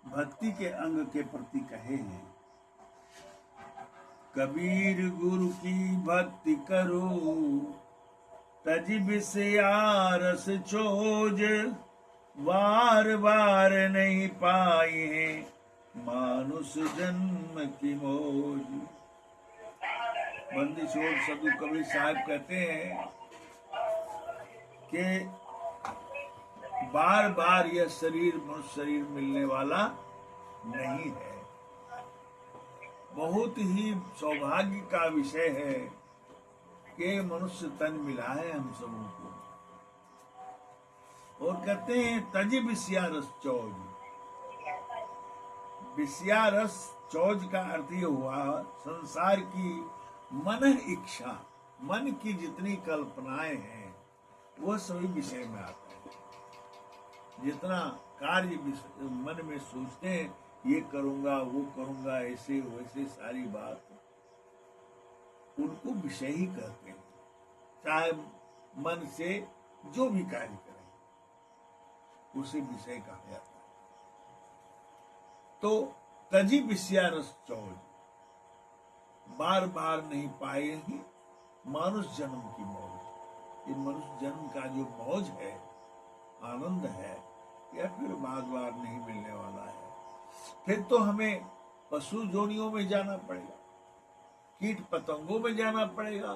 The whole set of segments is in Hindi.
भक्ति के अंग के प्रति कहे हैं। कबीर गुरु की भक्ति करो, तज बिसया रस चोज, बार बार नहीं पाए हैं मानुष जन्म की मौज। बंदी छोड़ सदु कबीर साहब कहते हैं कि बार बार यह शरीर मनुष्य शरीर मिलने वाला नहीं है। बहुत ही सौभाग्य का विषय है कि मनुष्य तन मिला है हम सबों को। और कहते हैं तज बिस्या रस चौज। बिस्या रस चौज का अर्थ ये हुआ संसार की मन इच्छा, मन की जितनी कल्पनाएं हैं वह सभी विषय में आते हैं। जितना कार्य मन में सोचते हैं, ये करूंगा वो करूंगा ऐसे वैसे, सारी बात उनको विषय ही कहते हैं। चाहे मन से जो भी कार्य करें उसे विषय कहा जाता है। तो तजी बिस्या रस चौज, बार बार नहीं पाए ही मानुष जन्म की मौज। ये मनुष्य जन्म का जो मौज है, आनंद है, या फिर बार बार नहीं मिलने वाला है। फिर तो हमें पशु जोनियों में जाना पड़ेगा, कीट पतंगों में जाना पड़ेगा,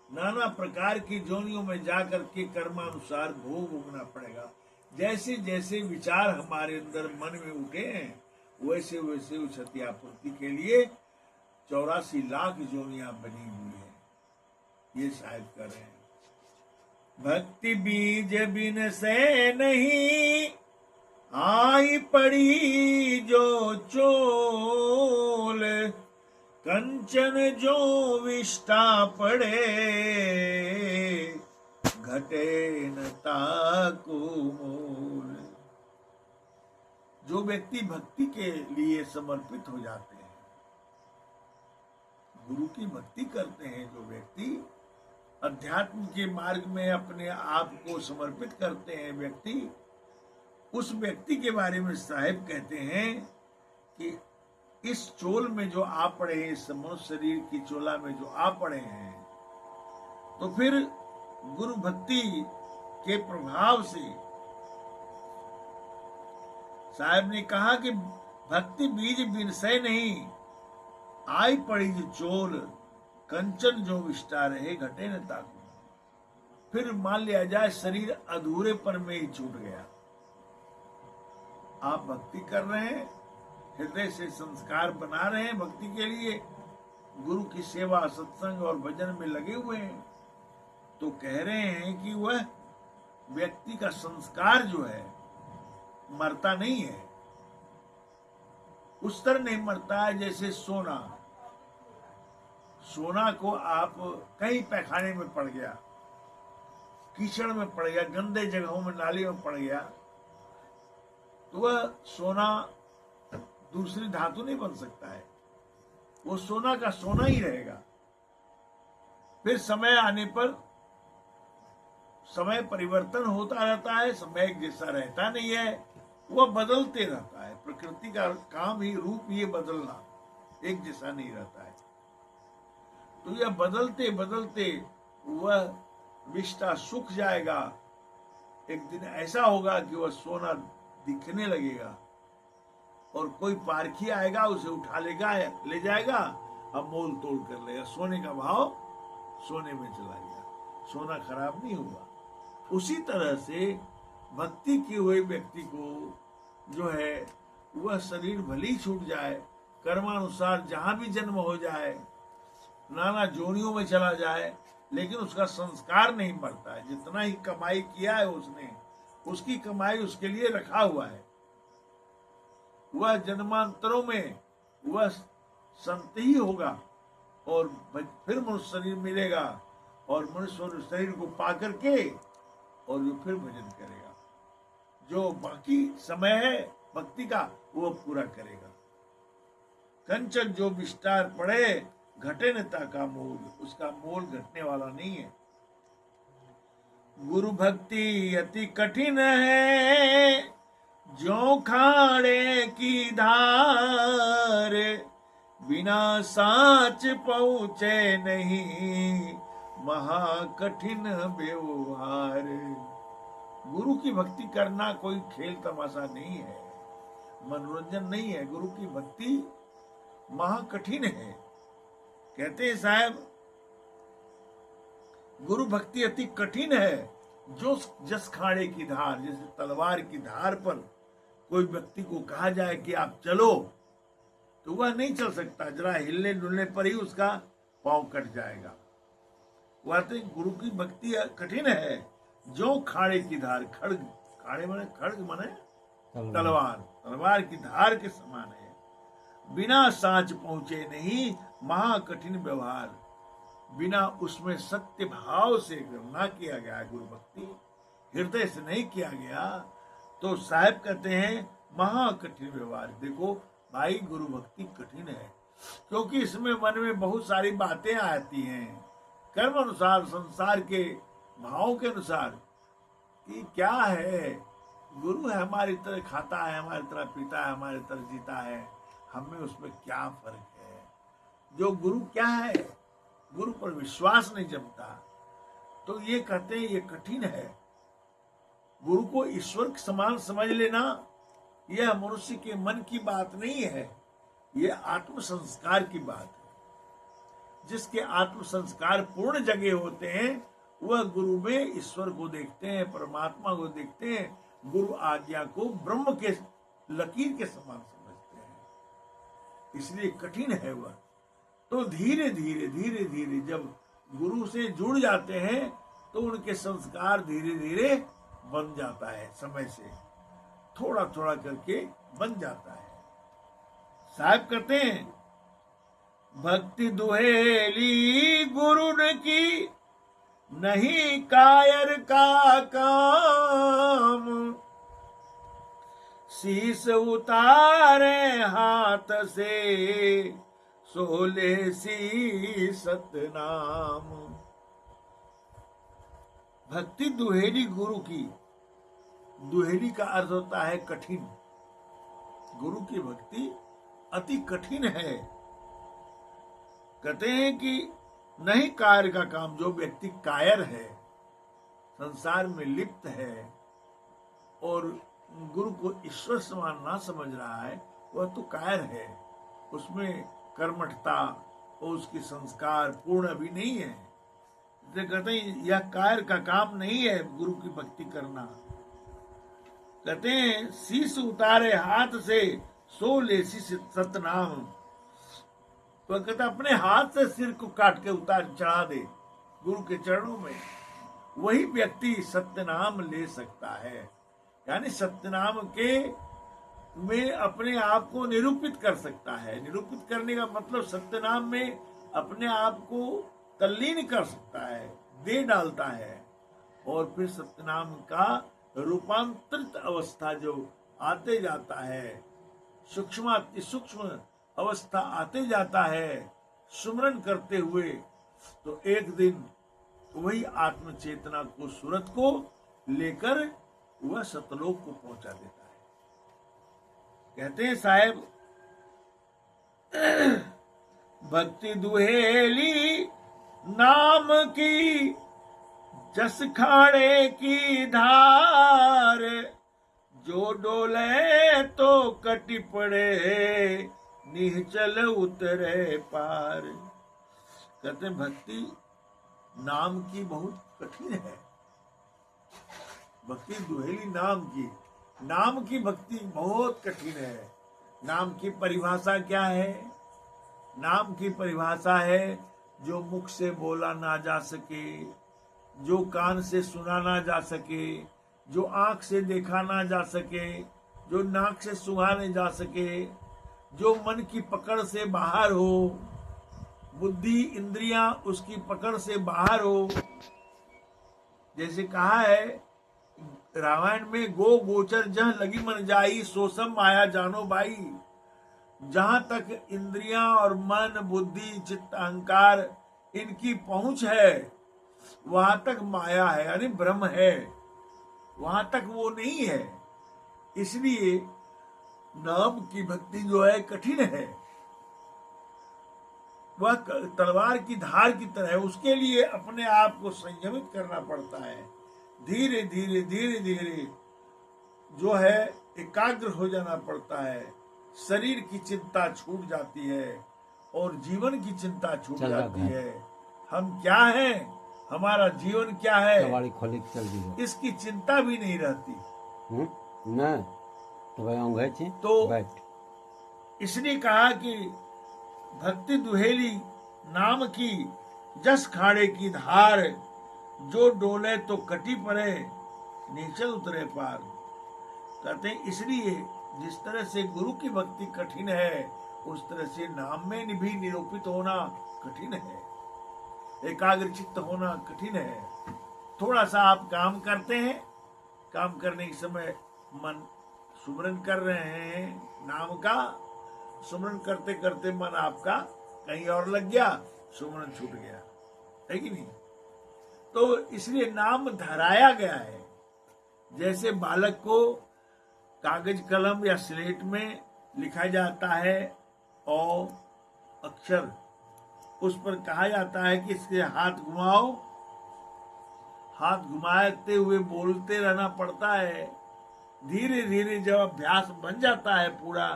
नाना प्रकार की जोनियों में जाकर के कर्मानुसार भोग भोगना पड़ेगा। जैसे जैसे विचार हमारे अंदर मन में उठे हैं वैसे वैसे उस क्षतिपूर्ति के लिए 84 लाख जोनियां बनी हुई है। ये शायद कर रहे हैं। भक्ति बीज बिन से नहीं, आई पड़ी जो चोल, कंचन जो विष्टा पड़े, घटे न ताको मोल। जो व्यक्ति भक्ति के लिए समर्पित हो जाते हैं, गुरु की भक्ति करते हैं, जो व्यक्ति अध्यात्म के मार्ग में अपने आप को समर्पित करते हैं व्यक्ति, उस व्यक्ति के बारे में साहिब कहते हैं कि इस चोल में जो आ पड़े हैं, इस मनुष्य शरीर की चोला में जो आ पड़े हैं, तो फिर गुरु भक्ति के प्रभाव से साहब ने कहा कि भक्ति बीज बिनसे नहीं, आई पड़ी जो चोल, कंचन जो विष्टा रहे, घटे न ताकू। फिर मान लिया जाए शरीर अधूरे पर में ही छूट गया। आप भक्ति कर रहे हैं, हृदय से संस्कार बना रहे हैं भक्ति के लिए, गुरु की सेवा सत्संग और भजन में लगे हुए हैं, तो कह रहे हैं कि वह व्यक्ति का संस्कार जो है मरता नहीं है। उस तरह नहीं मरता है जैसे सोना। सोना को आप कहीं पैखाने में पड़ गया, कीचड़ में पड़ गया, गंदे जगहों में, नाली में पड़ गया, तो वह सोना दूसरी धातु नहीं बन सकता है। वो सोना का सोना ही रहेगा। फिर समय आने पर समय परिवर्तन होता रहता है, समय एक जैसा रहता नहीं है, वह बदलते रहता है। प्रकृति का काम ही, रूप ये बदलना, एक जैसा नहीं रहता है। तो यह बदलते बदलते वह विष्टा सूख जाएगा। एक दिन ऐसा होगा कि वह सोना दिखने लगेगा और कोई पारखी आएगा, उसे उठा लेगा, ले जाएगा, अब मोल तोड़ कर लेगा। सोने का भाव सोने में चला गया, सोना खराब नहीं हुआ। उसी तरह से भक्ति किए हुए व्यक्ति को जो है वह शरीर भले ही छूट जाए, कर्मानुसार जहां भी जन्म हो जाए, नाना जोनियों में चला जाए, लेकिन उसका संस्कार नहीं मरता है। जितना ही कमाई किया है उसने, उसकी कमाई उसके लिए रखा हुआ है। वह जन्मांतरों में वह संत ही होगा और फिर मनुष्य शरीर मिलेगा और मनुष्य शरीर को पा करके और वो फिर भजन करेगा। जो बाकी समय है भक्ति का वो पूरा करेगा। कंचन जो विस्तार पड़े, घटे न ताका मोल, उसका मोल घटने वाला नहीं है। गुरु भक्ति अति कठिन है, ज्यों खाड़े की धार, बिना साच पहुँचे नहीं, महा कठिन व्यवहार। गुरु की भक्ति करना कोई खेल तमाशा नहीं है, मनोरंजन नहीं है। गुरु की भक्ति महा कठिन है। कहते हैं साहब, गुरु भक्ति अति कठिन है। जो जस खाड़े की धार, जैसे तलवार की धार पर कोई व्यक्ति को कहा जाए कि आप चलो, तो वह नहीं चल सकता। जरा हिलने डुलने पर ही उसका पांव कट जाएगा। वह तो गुरु की भक्ति कठिन है। जो खाड़े की धार, खड़ग, खाड़े माने खड़ग माने तलवार, तलवार की धार के समान है। बिना सांच पहुंचे नहीं, महा कठिन व्यवहार। बिना उसमें सत्य भाव से ना किया गया गुरु भक्ति, हृदय से नहीं किया गया, तो साहब कहते हैं महा कठिन व्यवहार। देखो भाई, गुरु भक्ति कठिन है, क्योंकि इसमें मन में बहुत सारी बातें आती हैं, कर्म अनुसार, संसार के भावों के अनुसार, कि क्या है, गुरु है हमारी तरह खाता है, हमारी तरह पीता है, हमारी तरह जीता है, हमें उसमें क्या फर्क है। जो गुरु क्या है, गुरु पर विश्वास नहीं जमता, तो ये कहते हैं ये कठिन है। गुरु को ईश्वर के समान समझ लेना, यह मनुष्य के मन की बात नहीं है, यह आत्म संस्कार की बात है। जिसके आत्म संस्कार पूर्ण जगे होते हैं, वह गुरु में ईश्वर को देखते हैं, परमात्मा को देखते हैं, गुरु आज्ञा को ब्रह्म के लकीर के समान समझते हैं। इसलिए कठिन है वह। तो धीरे धीरे धीरे धीरे जब गुरु से जुड़ जाते हैं, तो उनके संस्कार धीरे धीरे बन जाता है, समय से थोड़ा थोड़ा करके बन जाता है। साहब कहते हैं, भक्ति दुहेली गुरु ने की, नहीं कायर का काम, शीस उतारे हाथ से, सोले सी सतनाम। भक्ति दुहेली गुरु की, दुहेली का अर्थ होता है कठिन। गुरु की भक्ति अति कठिन है। कहते हैं कि नहीं कायर का काम, जो व्यक्ति कायर है, संसार में लिप्त है और गुरु को ईश्वर समान ना समझ रहा है, वह तो कायर है। उसमें कर्मठता और उसकी संस्कार पूर्ण अभी नहीं है। इसलिए कहते हैं यह कायर का काम नहीं है गुरु की भक्ति करना। कहते हैं शीश उतारे हाथ से, सो ले सतनाम। तो कहते अपने हाथ से सिर को काट के उतार चढ़ा दे गुरु के चरणों में, वही व्यक्ति सत्यनाम ले सकता है। यानी सत्यनाम के में अपने आप को निरूपित कर सकता है। निरूपित करने का मतलब सत्यनाम में अपने आप को तल्लीन कर सकता है, दे डालता है, और फिर सत्यनाम का रूपांतरित अवस्था जो आते जाता है, सूक्ष्म अति सूक्ष्म अवस्था आते जाता है सुमरन करते हुए, तो एक दिन वही आत्म चेतना को, सूरत को लेकर वह सतलोक को पहुंचा देता है। कहते हैं साहेब, भक्ति दुहेली नाम की, जस खाड़े की धार, जो डोले तो कटी पड़े, निश्चल उतरे पार। कहते हैं भक्ति नाम की बहुत कठिन है। भक्ति दुहेली नाम की भक्ति बहुत कठिन है। नाम की परिभाषा क्या है? नाम की परिभाषा है जो मुख से बोला ना जा सके, जो कान से सुना ना जा सके, जो आंख से देखा ना जा सके, जो नाक से सूंघा नहीं जा सके, जो मन की पकड़ से बाहर हो, बुद्धि इंद्रियां उसकी पकड़ से बाहर हो। जैसे कहा है रामायण में, गो गोचर जह लगी मन जाई, सोसम माया जानो बाई। जहां तक इंद्रियां और मन, बुद्धि, चित्त, अहंकार इनकी पहुंच है, वहां तक माया है, यानी ब्रह्म है, वहां तक वो नहीं है। इसलिए नाम की भक्ति जो है कठिन है, वह तलवार की धार की तरह है। उसके लिए अपने आप को संयमित करना पड़ता है, धीरे धीरे धीरे धीरे जो है एकाग्र हो जाना पड़ता है। शरीर की चिंता छूट जाती है और जीवन की चिंता छूट जाती है। हम क्या हैं, हमारा जीवन क्या है, खोली चल दी है, इसकी चिंता भी नहीं रहती। ना तो इसने कहा कि भक्ति दुहेली नाम की जस खाड़े की धार, जो डोले तो कटी पड़े नीचे उतरे पार। कहते हैं इसलिए जिस तरह से गुरु की भक्ति कठिन है, उस तरह से नाम में भी निरूपित होना कठिन है, एकाग्र चित्त होना कठिन है। थोड़ा सा आप काम करते हैं, काम करने के समय मन सुमरन कर रहे हैं नाम का, सुमरन करते करते मन आपका कहीं और लग गया, सुमरन छूट गया, है कि नहीं। तो इसलिए नाम धराया गया है। जैसे बालक को कागज कलम या स्लेट में लिखा जाता है और अक्षर, उस पर कहा जाता है कि इसके हाथ घुमाओ, हाथ घुमाते हुए बोलते रहना पड़ता है। धीरे धीरे जब अभ्यास बन जाता है पूरा,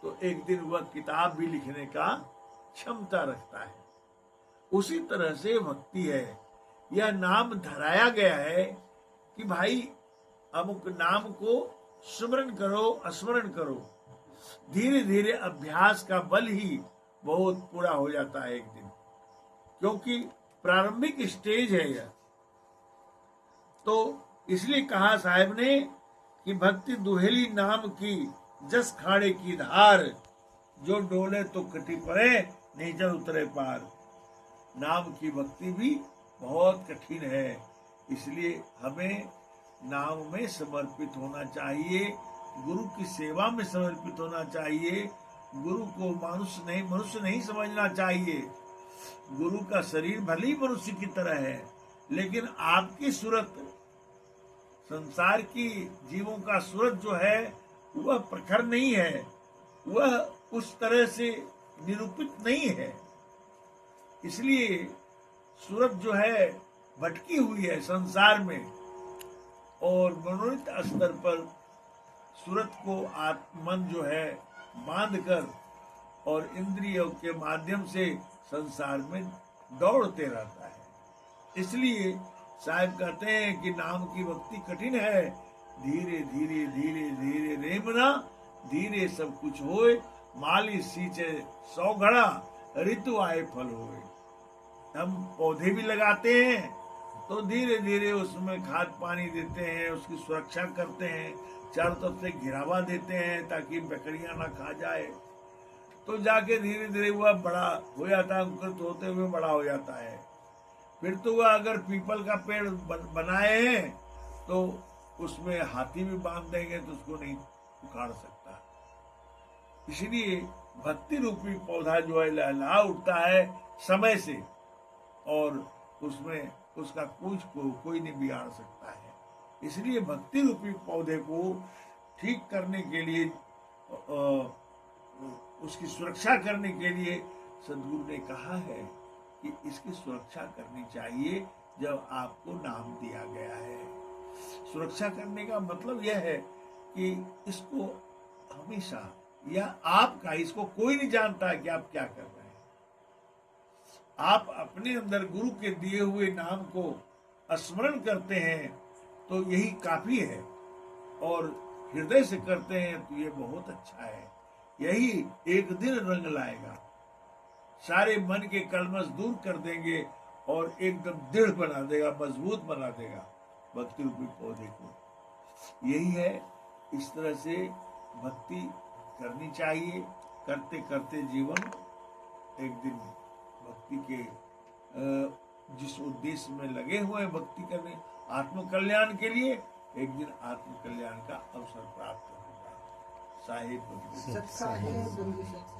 तो एक दिन वह किताब भी लिखने का क्षमता रखता है। उसी तरह से भक्ति है। यह नाम धराया गया है कि भाई अमुक नाम को स्मरण करो, स्मरण करो। धीरे धीरे अभ्यास का बल ही बहुत पूरा हो जाता है एक दिन, क्योंकि प्रारंभिक स्टेज है यह। तो इसलिए कहा साहब ने कि भक्ति दुहेली नाम की जस खाड़े की धार, जो डोले तो कटी पड़े नीचे उतरे पार। नाम की भक्ति भी बहुत कठिन है, इसलिए हमें नाम में समर्पित होना चाहिए, गुरु की सेवा में समर्पित होना चाहिए। गुरु को मनुष्य नहीं समझना चाहिए। गुरु का शरीर भले ही मनुष्य की तरह है, लेकिन आपकी सूरत, संसार की जीवों का सूरत जो है वह प्रखर नहीं है, वह उस तरह से निरूपित नहीं है। इसलिए सूरत जो है भटकी हुई है संसार में, और मनोनीत स्तर पर सूरत को मन जो है बांध कर और इंद्रियों के माध्यम से संसार में दौड़ते रहता है। इसलिए साहब कहते हैं कि नाम की भक्ति कठिन है। धीरे धीरे धीरे धीरे रेमना, धीरे सब कुछ होए, माली सींचे 100 घड़ा, ऋतु आए फल होए। हम पौधे भी लगाते हैं तो धीरे धीरे उसमें खाद पानी देते हैं, उसकी सुरक्षा करते हैं, चारों तरफ से घिरावा देते हैं ताकि बकरियां ना खा जाए। तो जाके धीरे धीरे वह बड़ा हो जाता है, अंकुरित होते हुए बड़ा हो जाता है। फिर तो वह अगर पीपल का पेड़ बनाए हैं तो उसमें हाथी भी बांध देंगे तो उसको नहीं उखाड़ सकता। इसलिए भक्ति रूपी पौधा जो है लहला उठता है समय से, और उसमें उसका कुछ को कोई नहीं बिगाड़ सकता है। इसलिए भक्ति रूपी पौधे को ठीक करने के लिए, उसकी सुरक्षा करने के लिए सदगुरु ने कहा है कि इसकी सुरक्षा करनी चाहिए जब आपको नाम दिया गया है। सुरक्षा करने का मतलब यह है कि इसको हमेशा, या आपका, इसको कोई नहीं जानता है कि आप क्या कर रहे हैं। आप अपने अंदर गुरु के दिए हुए नाम को स्मरण करते हैं तो यही काफी है, और हृदय से करते हैं तो ये बहुत अच्छा है। यही एक दिन रंग लाएगा, सारे मन के कलमश दूर कर देंगे और एकदम दृढ़ बना देगा, मजबूत बना देगा भक्ति रूपी पौधे को। यही है, इस तरह से भक्ति करनी चाहिए। करते करते जीवन एक दिन भक्ति के जिस उद्देश्य में लगे हुए हैं भक्ति करने, आत्म कल्याण के लिए, एक दिन आत्म कल्याण का अवसर प्राप्त होगा। साहिब